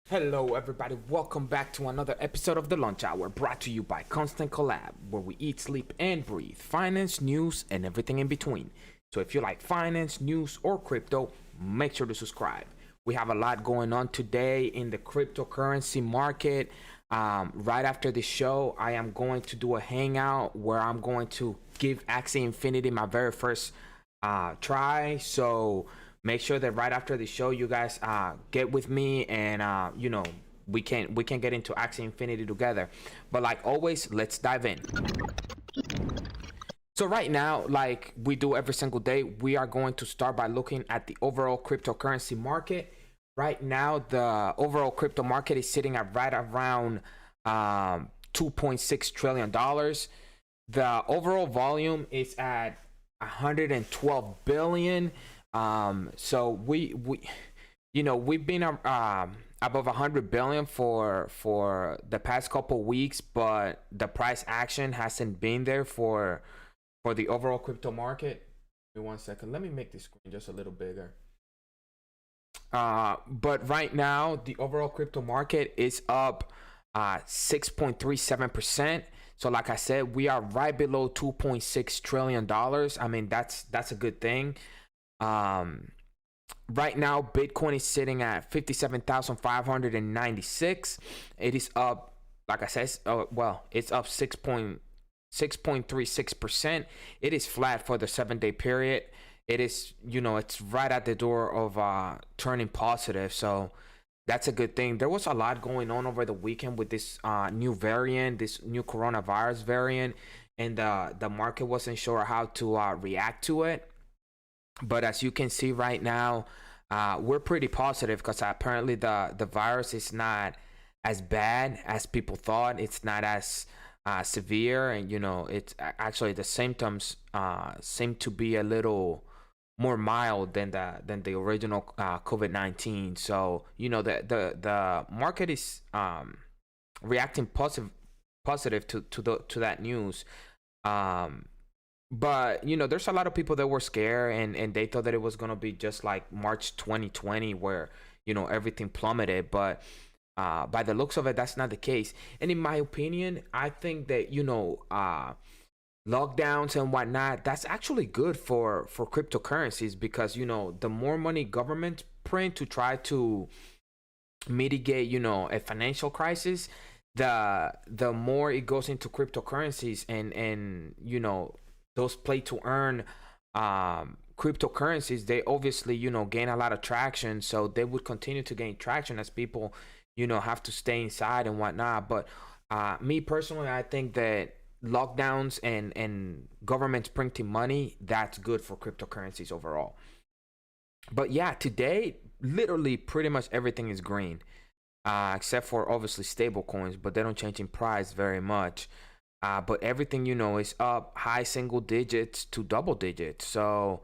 Hello everybody, welcome back to another episode of The Lunch Hour, brought to you by Collab, where we eat, sleep, and breathe finance, news, and everything in between. So if you like finance, news, or crypto, make sure to subscribe. We have a lot going on today in the cryptocurrency market. Right after the show, I am going to do a hangout where I'm going to give Axie Infinity my very first try. So make sure that right after the show you guys get with me and we can get into Axie Infinity together. But like always, let's dive in. So right now, like we do every single day, we are going to start by looking at the overall cryptocurrency market. Right now, the overall crypto market is sitting at right around $2.6 trillion. The overall volume is at 112 billion. So we've been above 100 billion for the past couple weeks, but the price action hasn't been there for the overall crypto market. Give me 1 second, let me make the screen just a little bigger. But right now the overall crypto market is up 6.37%. So like I said, we are right below $2.6 trillion. I mean, that's a good thing. Right now Bitcoin is sitting at 57,596. It is up, like I said, it's up 6.36%. It is flat for the 7-day period. It is, it's right at the door of turning positive, so that's a good thing. There was a lot going on over the weekend with this new variant, this new coronavirus variant, and the market wasn't sure how to react to it. But as you can see right now, we're pretty positive because apparently the virus is not as bad as people thought. It's not as severe, and it's actually the symptoms seem to be a little more mild than the original COVID-19. So the market is reacting positive to that news. But there's a lot of people that were scared and they thought that it was going to be just like March 2020 where everything plummeted, but by the looks of it, that's not the case. And in my opinion, I think that lockdowns and whatnot, that's actually good for cryptocurrencies, because the more money governments print to try to mitigate a financial crisis, the more it goes into cryptocurrencies, and those play to earn cryptocurrencies, they obviously gain a lot of traction. So they would continue to gain traction as people have to stay inside and whatnot. But me personally, I think that lockdowns and governments printing money, that's good for cryptocurrencies overall. But yeah, today literally pretty much everything is green, except for obviously stablecoins, but they don't change in price very much. But everything is up high single digits to double digits. So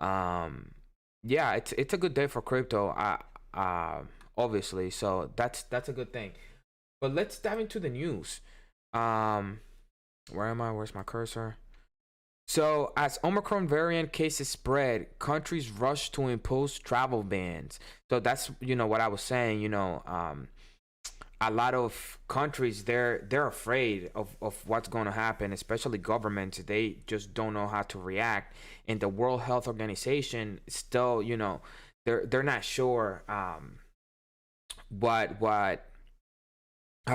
yeah, it's a good day for crypto, obviously. So that's a good thing. But let's dive into the news. Where am I? Where's my cursor? So as Omicron variant cases spread, countries rush to impose travel bans. So that's what I was saying. A lot of countries, they're afraid of what's going to happen, especially governments. They just don't know how to react. And the World Health Organization still, they're not sure how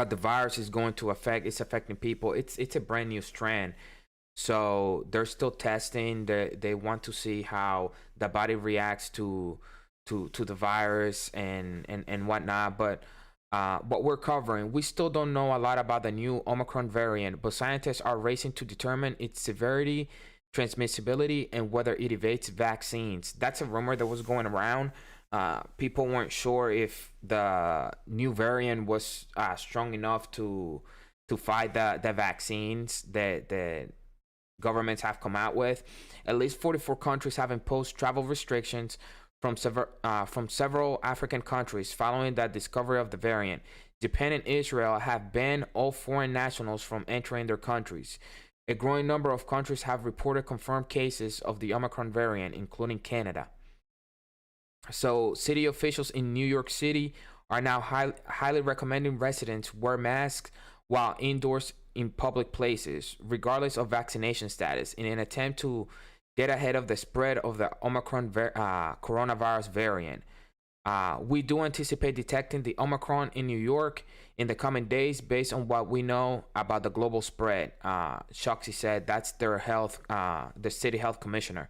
the virus is going to it's affecting people. It's a brand new strand, so they're still testing. They want to see how the body reacts to the virus and whatnot. But what we're covering, we still don't know a lot about the new Omicron variant, but scientists are racing to determine its severity, transmissibility, and whether it evades vaccines. That's a rumor that was going around. People weren't sure if the new variant was strong enough to fight the vaccines that governments have come out with. At least 44 countries have imposed travel restrictions from several African countries following the discovery of the variant. Japan and Israel have banned all foreign nationals from entering their countries. A growing number of countries have reported confirmed cases of the Omicron variant, including Canada. So city officials in New York City are now highly recommending residents wear masks while indoors in public places, regardless of vaccination status, in an attempt to get ahead of the spread of the Omicron coronavirus variant. We do anticipate detecting the Omicron in New York in the coming days based on what we know about the global spread. Shoxy said that's their the city health commissioner.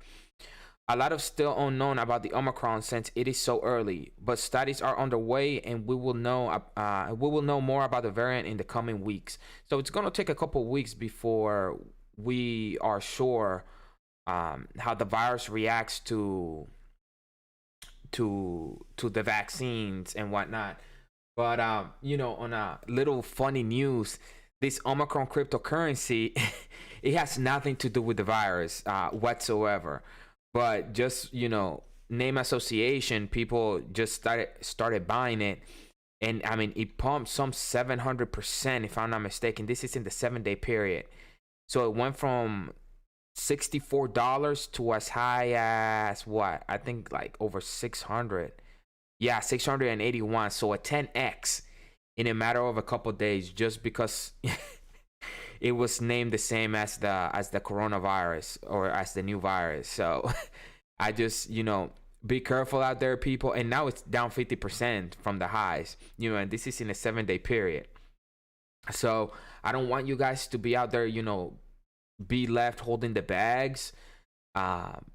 A lot of still unknown about the Omicron since it is so early, but studies are underway, and we will know more about the variant in the coming weeks. So it's going to take a couple weeks before we are sure how the virus reacts to the vaccines and whatnot. But on a little funny news, this Omicron cryptocurrency, it has nothing to do with the virus whatsoever. But just name association, people just started buying it, and I mean it pumped some 700%, if I'm not mistaken. This is in the 7-day period, so it went from $64 to as high as what I think like over 600. Yeah, 681. So a 10x in a matter of a couple of days, just because it was named the same as the coronavirus, or as the new virus. So I just be careful out there, people. And now it's down 50% from the highs, and this is in a 7-day period. So I don't want you guys to be out there, be left holding the bags.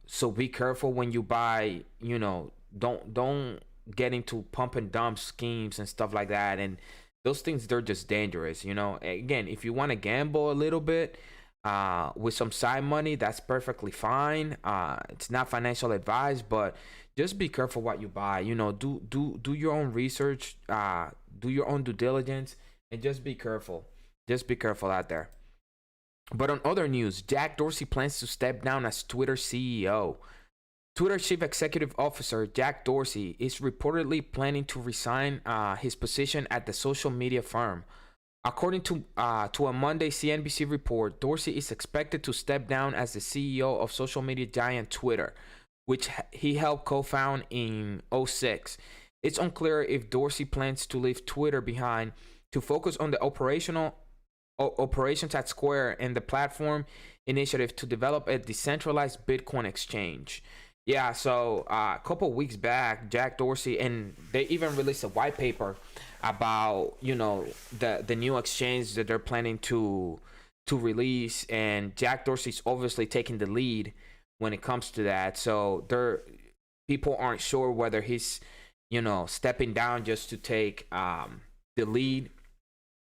So be careful when you buy. Don't get into pump and dump schemes and stuff like that. And those things, they're just dangerous. Again, if you want to gamble a little bit with some side money, that's perfectly fine. It's not financial advice, but just be careful what you buy. Do your own research, do your own due diligence, and just be careful. Just be careful out there. But on other news, Jack Dorsey plans to step down as Twitter CEO. Twitter Chief Executive Officer Jack Dorsey is reportedly planning to resign his position at the social media firm. According to a Monday CNBC report, Dorsey is expected to step down as the CEO of social media giant Twitter, which he helped co-found in 2006. It's unclear if Dorsey plans to leave Twitter behind to focus on the operations at Square and the platform initiative to develop a decentralized Bitcoin exchange. Yeah, so a couple weeks back, Jack Dorsey, and they even released a white paper about the new exchange that they're planning to release, and Jack Dorsey's obviously taking the lead when it comes to that. So people aren't sure whether he's stepping down just to take the lead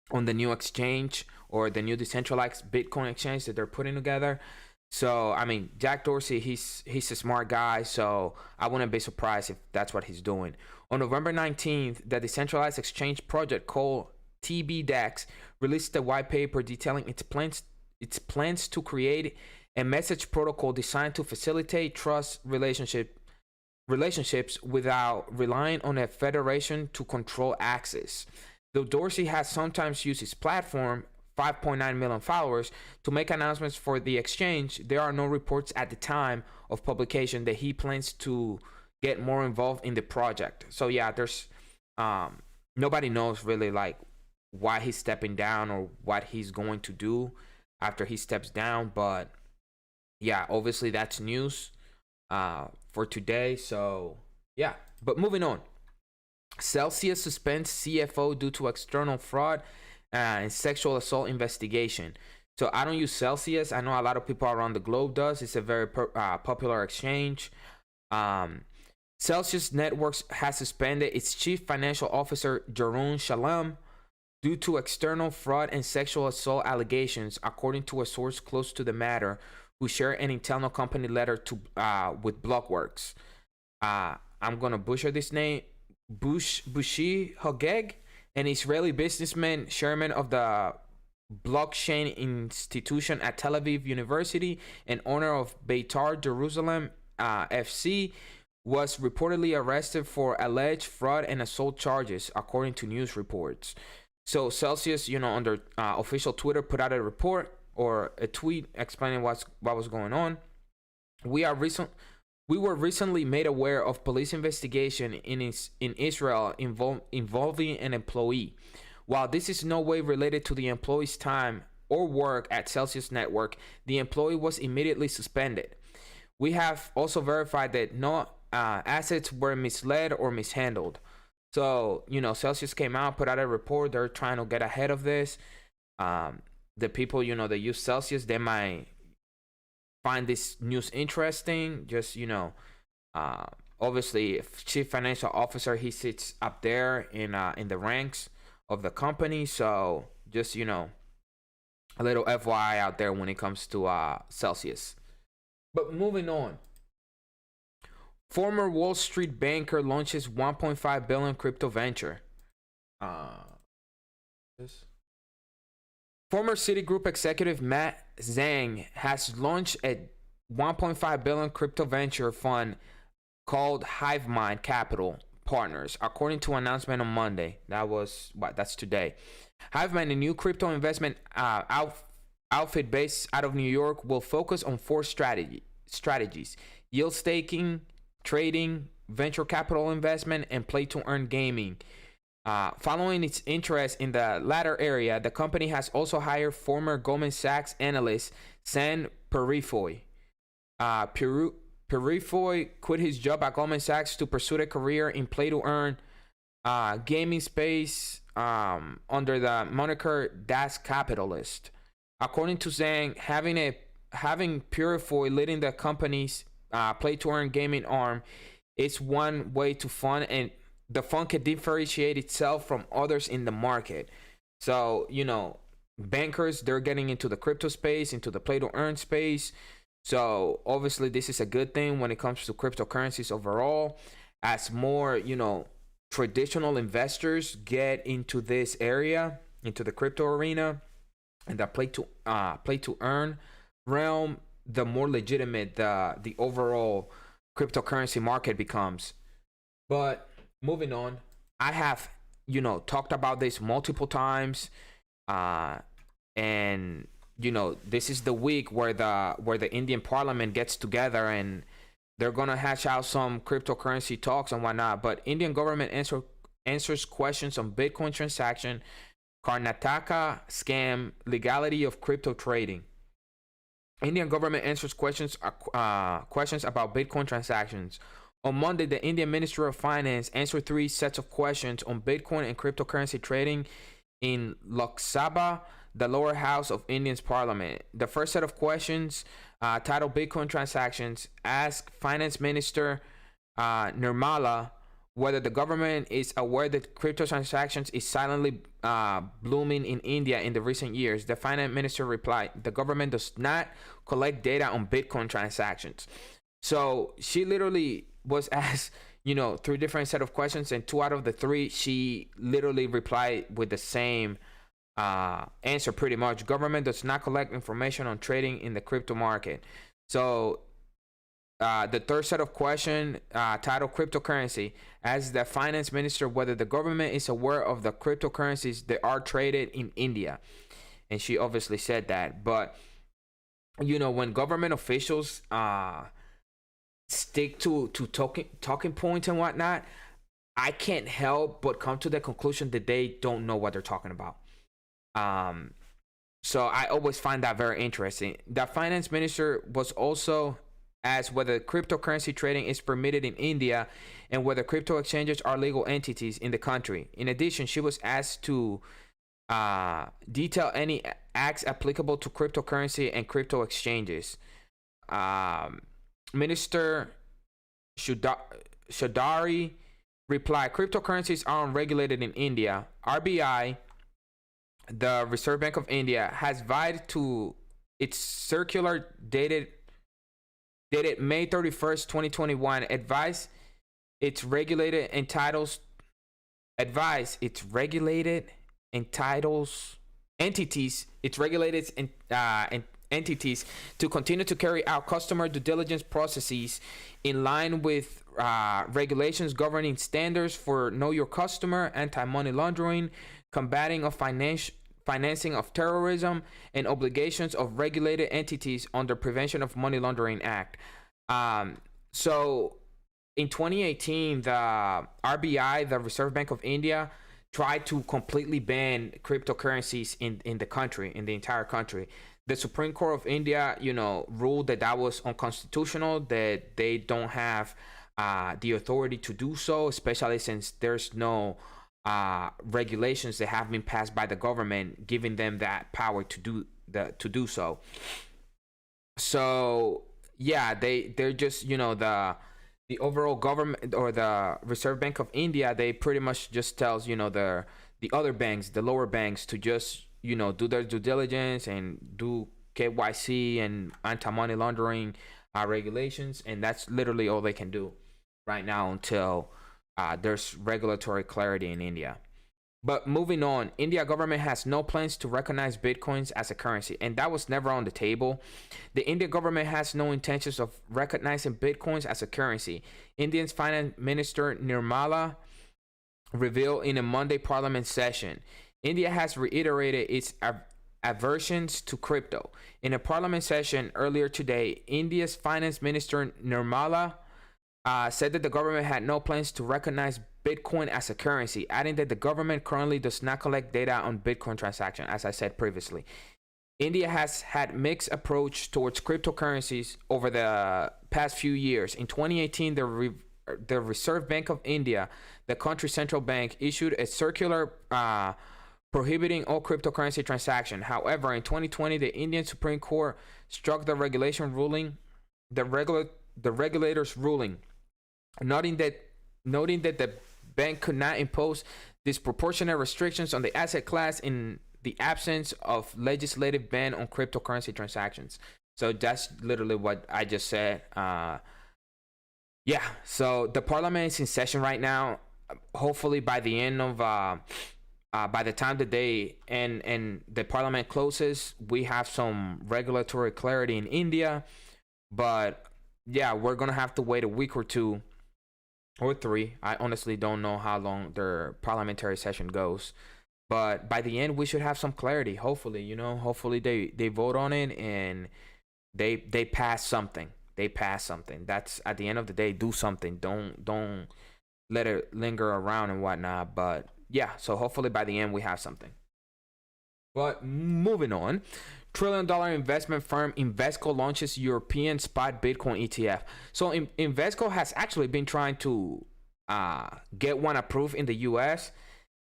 on the new exchange or the new decentralized Bitcoin exchange that they're putting together. So I mean, Jack Dorsey, he's a smart guy, so I wouldn't be surprised if that's what he's doing. On November 19th, the decentralized exchange project called TBDEX released a white paper detailing its plans to create a message protocol designed to facilitate trust relationships without relying on a federation to control access. Though Dorsey has sometimes used his platform, 5.9 million followers, to make announcements for the exchange, there are no reports at the time of publication that he plans to get more involved in the project. So yeah, there's nobody knows really like why he's stepping down or what he's going to do after he steps down. But yeah, obviously that's news for today. So yeah, but moving on. Celsius suspends CFO due to external fraud and sexual assault investigation. So I don't use Celsius. I know a lot of people around the globe does. It's a very popular exchange. Celsius Networks has suspended its chief financial officer Jeroen Shalom due to external fraud and sexual assault allegations, according to a source close to the matter who shared an internal company letter to with Blockworks. I'm gonna butcher this name. Bushi Hogeg, an Israeli businessman, chairman of the blockchain institution at Tel Aviv University and owner of Beitar Jerusalem FC, was reportedly arrested for alleged fraud and assault charges, according to news reports. So Celsius, on their official Twitter, put out a report or a tweet explaining what was going on. We were recently made aware of police investigation in Israel involving an employee. While this is no way related to the employee's time or work at Celsius Network, the employee was immediately suspended. We have also verified that no assets were misled or mishandled. So, Celsius came out, put out a report. They're trying to get ahead of this. The people, that use Celsius, they might find this news interesting. Just, obviously, chief financial officer, he sits up there in the ranks of the company. So just, a little FYI out there when it comes to Celsius. But moving on. Former Wall Street banker launches 1.5 billion crypto venture. Former Citigroup executive Matt Zhang has launched a 1.5 billion crypto venture fund called Hivemind Capital Partners, according to an announcement on Monday. That's today. Hivemind, a new crypto investment outfit based out of New York, will focus on 4 strategies: yield staking, trading, venture capital investment, and play to earn gaming. Following its interest in the latter area, the company has also hired former Goldman Sachs analyst San Perifoy. Perifoy quit his job at Goldman Sachs to pursue a career in play to earn gaming space under the moniker Das Capitalist. According to Zhang, having Perifoy leading the company's play to earn gaming arm is one way to fund, and the fund can differentiate itself from others in the market. So, bankers, they're getting into the crypto space, into the play to earn space. So obviously this is a good thing when it comes to cryptocurrencies overall, as more, traditional investors get into this area, into the crypto arena, and the play to earn realm, the more legitimate the overall cryptocurrency market becomes. But moving on, I have, talked about this multiple times, and this is the week where the Indian Parliament gets together and they're gonna hash out some cryptocurrency talks and whatnot. But Indian government answers questions on Bitcoin transaction, Karnataka scam, legality of crypto trading. Indian government answers questions about Bitcoin transactions. On Monday, the Indian Ministry of Finance answered 3 sets of questions on Bitcoin and cryptocurrency trading in Lok Sabha, the lower house of India's parliament. The first set of questions, titled Bitcoin transactions, asked Finance Minister Nirmala whether the government is aware that crypto transactions is silently blooming in India in the recent years. The finance minister replied, the government does not collect data on Bitcoin transactions. So she literally was asked, 3 different set of questions, and 2 out of the 3, she literally replied with the same answer pretty much. Government does not collect information on trading in the crypto market. So the third set of question, titled Cryptocurrency, asks the finance minister whether the government is aware of the cryptocurrencies that are traded in India. And she obviously said that. But, when government officials stick to talking points and whatnot, I can't help but come to the conclusion that they don't know what they're talking about. So I always find that very interesting. The finance minister was also asked whether cryptocurrency trading is permitted in India and whether crypto exchanges are legal entities in the country. In addition, she was asked to detail any acts applicable to cryptocurrency and crypto exchanges. Minister Shodari replied, cryptocurrencies are unregulated in India. RBI, the Reserve Bank of India, has vowed to its circular dated May 31st, 2021, advise its regulated entities entities to continue to carry out customer due diligence processes in line with regulations governing standards for know your customer, anti-money laundering, combating of financing of terrorism, and obligations of regulated entities under Prevention of Money Laundering Act. So in 2018, the RBI, the Reserve Bank of India, tried to completely ban cryptocurrencies in the country, in the entire country. The Supreme Court of India, ruled that that was unconstitutional, that they don't have the authority to do so, especially since there's no regulations that have been passed by the government giving them that power to do so. So yeah, they're just the overall government or the Reserve Bank of India, they pretty much just tells the other banks, the lower banks, to just do their due diligence and do KYC and anti-money laundering regulations, and that's literally all they can do right now until there's regulatory clarity in India. But moving on, India government has no plans to recognize Bitcoins as a currency, and that was never on the table. The India government has no intentions of recognizing Bitcoins as a currency. India's Finance Minister Nirmala revealed in a Monday Parliament session. India has reiterated its aversions to crypto. In a Parliament session earlier today, India's Finance Minister Nirmala said that the government had no plans to recognize Bitcoin as a currency, adding that the government currently does not collect data on Bitcoin transactions, as I said previously. India has had mixed approach towards cryptocurrencies over the past few years. In 2018, the Reserve Bank of India, the country's central bank, issued a circular prohibiting all cryptocurrency transactions. However, in 2020, the Indian Supreme Court struck the regulator's ruling, noting that the bank could not impose disproportionate restrictions on the asset class in the absence of legislative ban on cryptocurrency transactions. So that's literally what I just said. So the parliament is in session right now. Hopefully by the end of by the time the day and the parliament closes, we have some regulatory clarity in India. But yeah, we're gonna have to wait a week or two or three. I honestly don't know how long their parliamentary session goes, but by the end we should have some clarity. Hopefully, hopefully they vote on it and they pass something. That's, at the end of the day, do something. Don't let it linger around and whatnot. But yeah, so hopefully by the end we have something. But moving on, trillion-dollar investment firm Invesco launches European spot Bitcoin ETF. So Invesco has actually been trying to get one approved in the US.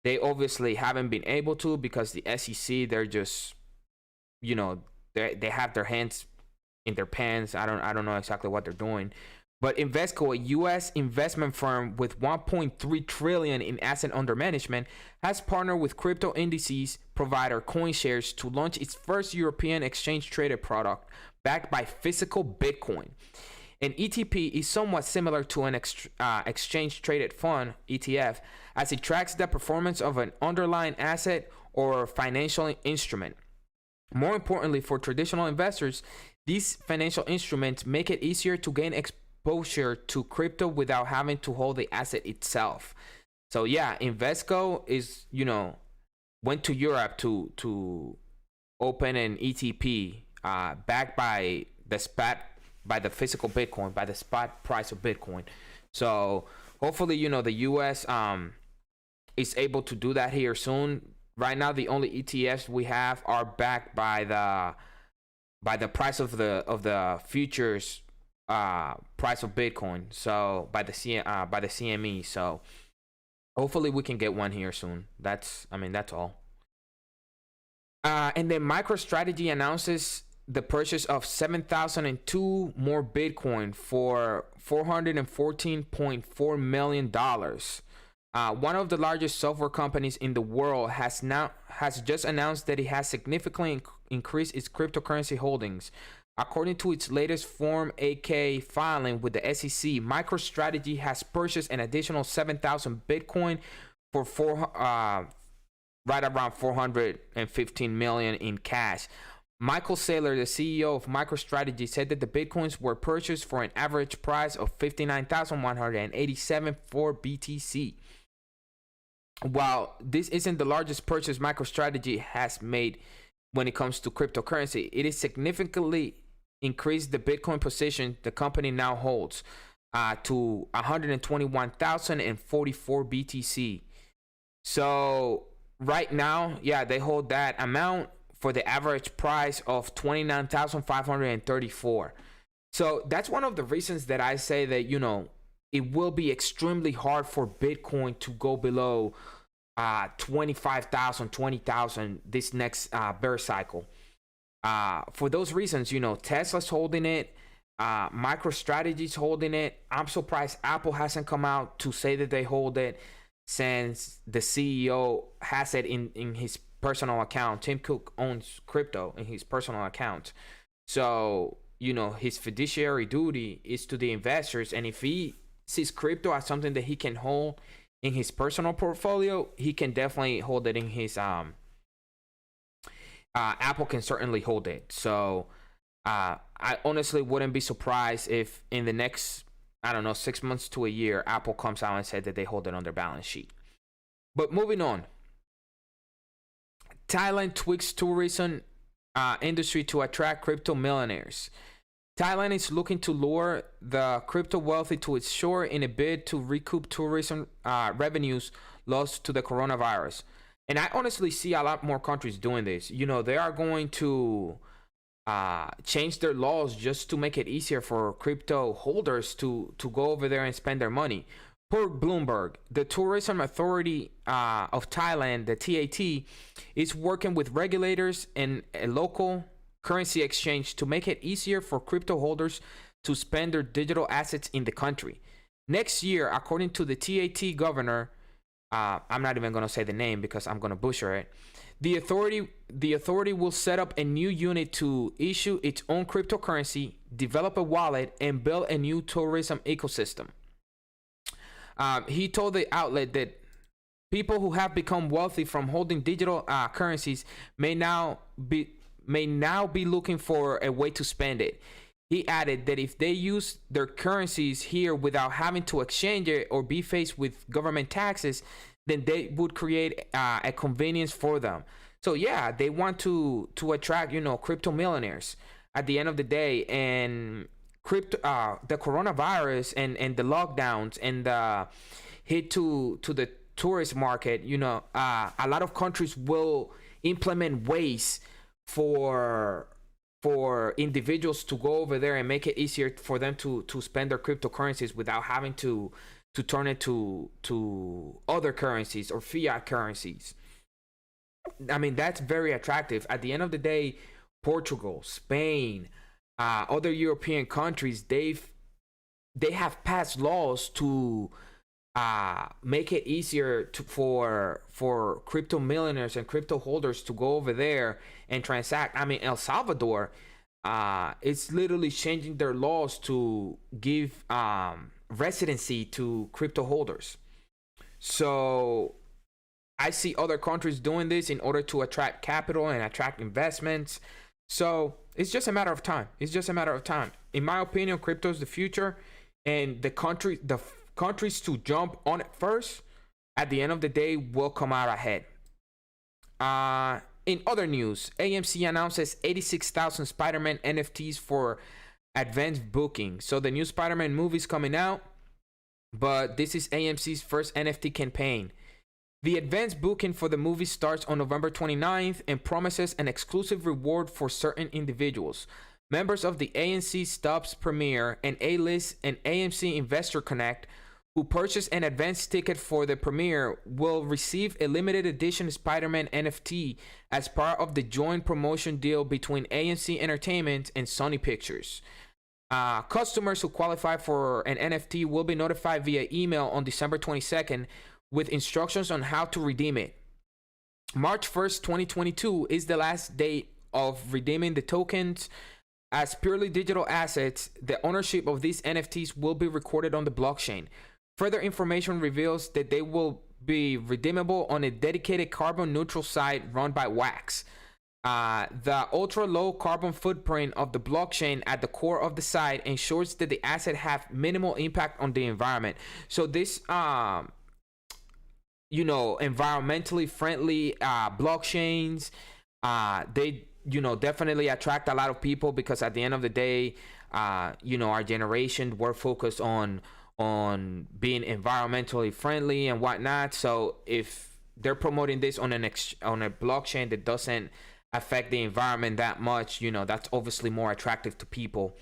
They obviously haven't been able to because the SEC, they're just, they have their hands in their pants. I don't know exactly what they're doing. But Invesco, a U.S. investment firm with 1.3 trillion in asset under management, has partnered with crypto indices provider CoinShares to launch its first European exchange-traded product backed by physical Bitcoin. An ETP is somewhat similar to an exchange-traded fund (ETF), as it tracks the performance of an underlying asset or financial instrument. More importantly, for traditional investors, these financial instruments make it easier to gain exposure to crypto without having to hold the asset itself. So yeah, Invesco is, went to Europe to open an ETP backed by the physical Bitcoin, by the spot price of Bitcoin. So hopefully, the US is able to do that here soon. Right now, the only ETFs we have are backed by the price of the futures price of Bitcoin, so by the CME. So hopefully we can get one here soon. That's all. And then MicroStrategy announces the purchase of 7,002 more Bitcoin for $414.4 million. One of the largest software companies in the world has just announced that it has significantly increased its cryptocurrency holdings. According to its latest Form 8K filing with the SEC, MicroStrategy has purchased an additional 7,000 Bitcoin for right around $415 million in cash. Michael Saylor, the CEO of MicroStrategy, said that the Bitcoins were purchased for an average price of $59,187 for BTC. While this isn't the largest purchase MicroStrategy has made when it comes to cryptocurrency, it is significantly increased the Bitcoin position the company now holds. to 121,044 BTC. So right now, yeah, they hold that amount for the average price of 29,534. So that's one of the reasons that I say that, it will be extremely hard for Bitcoin to go below 25,000, 20,000 this next bear cycle. For those reasons, Tesla's holding it, MicroStrategy's holding it. I'm surprised Apple hasn't come out to say that they hold it, since the CEO has it in his personal account. Tim Cook owns crypto in his personal account. So, his fiduciary duty is to the investors. And if he sees crypto as something that he can hold in his personal portfolio, he can definitely hold it in his Apple can certainly hold it. So I honestly wouldn't be surprised if in the next, 6 months to a year, Apple comes out and said that they hold it on their balance sheet. But moving on, Thailand tweaks tourism industry to attract crypto millionaires. Thailand is looking to lure the crypto wealthy to its shore in a bid to recoup tourism revenues lost to the coronavirus. And I honestly see a lot more countries doing this. They are going to change their laws just to make it easier for crypto holders to go over there and spend their money. Per Bloomberg, the Tourism Authority of Thailand, the TAT, is working with regulators and a local currency exchange to make it easier for crypto holders to spend their digital assets in the country. Next year, according to the TAT governor, I'm not even going to say the name because I'm going to butcher it. The authority will set up a new unit to issue its own cryptocurrency, develop a wallet, and build a new tourism ecosystem. He told the outlet that people who have become wealthy from holding digital currencies may now be looking for a way to spend it. He added that if they use their currencies here without having to exchange it or be faced with government taxes, then they would create a convenience for them. So yeah, they want to attract, crypto millionaires at the end of the day. And the coronavirus and the lockdowns and the hit to the tourist market, a lot of countries will implement ways for individuals to go over there and make it easier for them to spend their cryptocurrencies without having to turn it to other currencies or fiat currencies. I mean, that's very attractive. At the end of the day, Portugal, Spain, other European countries, they have passed laws to make it easier for crypto millionaires and crypto holders to go over there and transact. I mean, El Salvador, it's literally changing their laws to give residency to crypto holders. So I see other countries doing this in order to attract capital and attract investments. So it's just a matter of time. In my opinion, crypto is the future, and the countries to jump on it first, at the end of the day, will come out ahead. In other news, AMC announces 86,000 SpiderMan NFTs for advanced booking. So the new Spider-Man movie is coming out, but this is AMC's first NFT campaign. The advanced booking for the movie starts on November 29th and promises an exclusive reward for certain individuals. Members of the AMC Stubs Premiere and A-List and AMC Investor Connect who purchase an advanced ticket for the premiere will receive a limited edition Spider-Man NFT as part of the joint promotion deal between AMC Entertainment and Sony Pictures. Customers who qualify for an NFT will be notified via email on December 22nd with instructions on how to redeem it. March 1st, 2022 is the last date of redeeming the tokens. As purely digital assets, the ownership of these NFTs will be recorded on the blockchain. Further information reveals that they will be redeemable on a dedicated carbon neutral site run by Wax. The ultra low carbon footprint of the blockchain at the core of the site ensures that the asset have minimal impact on the environment. So this environmentally friendly blockchains, they definitely attract a lot of people, because at the end of the day, our generation, we're focused on being environmentally friendly and whatnot. So if they're promoting this on on a blockchain that doesn't affect the environment that much, that's obviously more attractive to people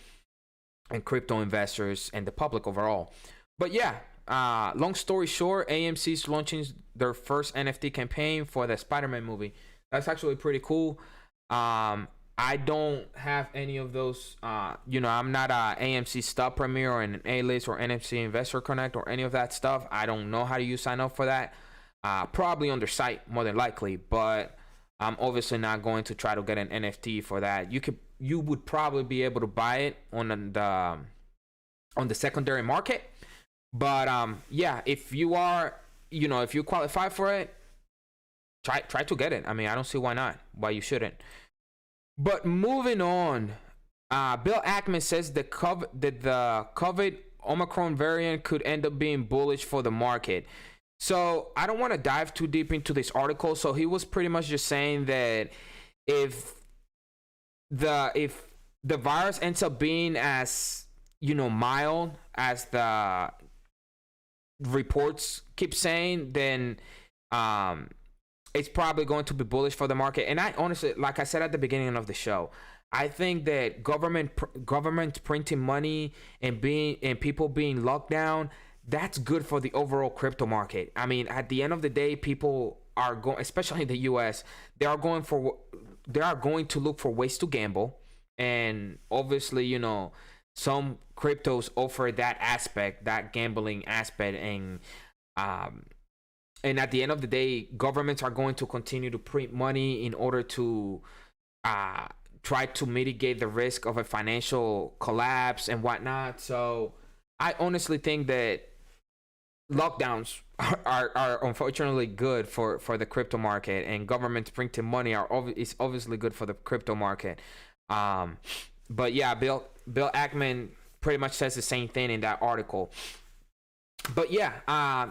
and crypto investors and the public overall. But yeah, long story short, AMC's launching their first NFT campaign for the SpiderMan movie. That's actually pretty cool. I don't have any of those. I'm not a AMC Stub Premier or an A-List or NFC Investor Connect or any of that stuff. I don't know how do you sign up for that. Probably on their site, more than likely, but I'm obviously not going to try to get an NFT for that. You would probably be able to buy it on the secondary market. But yeah, if you are, if you qualify for it, try to get it. I mean, I don't see why not, why you shouldn't. But moving on, Bill Ackman says that the COVID Omicron variant could end up being bullish for the market. So I don't want to dive too deep into this article. So he was pretty much just saying that if the virus ends up being as mild as the reports keep saying, then it's probably going to be bullish for the market. And I honestly, like I said at the beginning of the show, I think that government printing money and people being locked down, that's good for the overall crypto market. I mean, at the end of the day, people are going, especially in the US, they are going to look for ways to gamble. And obviously, some cryptos offer that aspect, that gambling aspect. And at the end of the day, governments are going to continue to print money in order to try to mitigate the risk of a financial collapse and whatnot. So I honestly think that lockdowns are unfortunately good for the crypto market, and governments printing money is obviously good for the crypto market. But yeah, Bill Ackman pretty much says the same thing in that article. But yeah,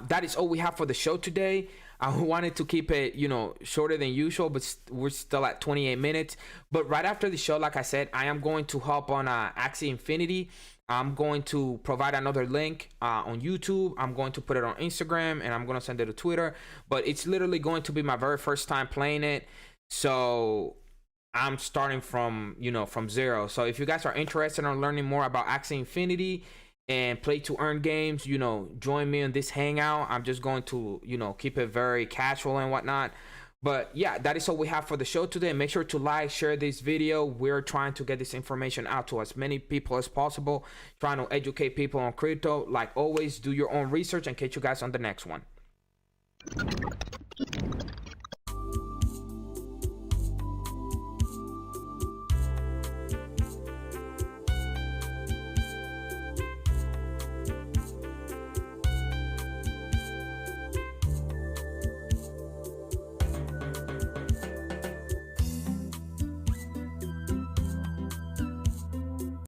that is all we have for the show today. I wanted to keep it, shorter than usual, but we're still at 28 minutes. But right after the show, like I said, I am going to hop on Axie Infinity. I'm going to provide another link on YouTube. I'm going to put it on Instagram, and I'm going to send it to Twitter. But it's literally going to be my very first time playing it. So I'm starting from zero. So if you guys are interested in learning more about Axie Infinity and play to earn games, join me in this hangout. I'm just going to, keep it very casual and whatnot. But yeah, that is all we have for the show today. Make sure to like, share this video. We're trying to get this information out to as many people as possible, trying to educate people on crypto. Like always, do your own research, and catch you guys on the next one.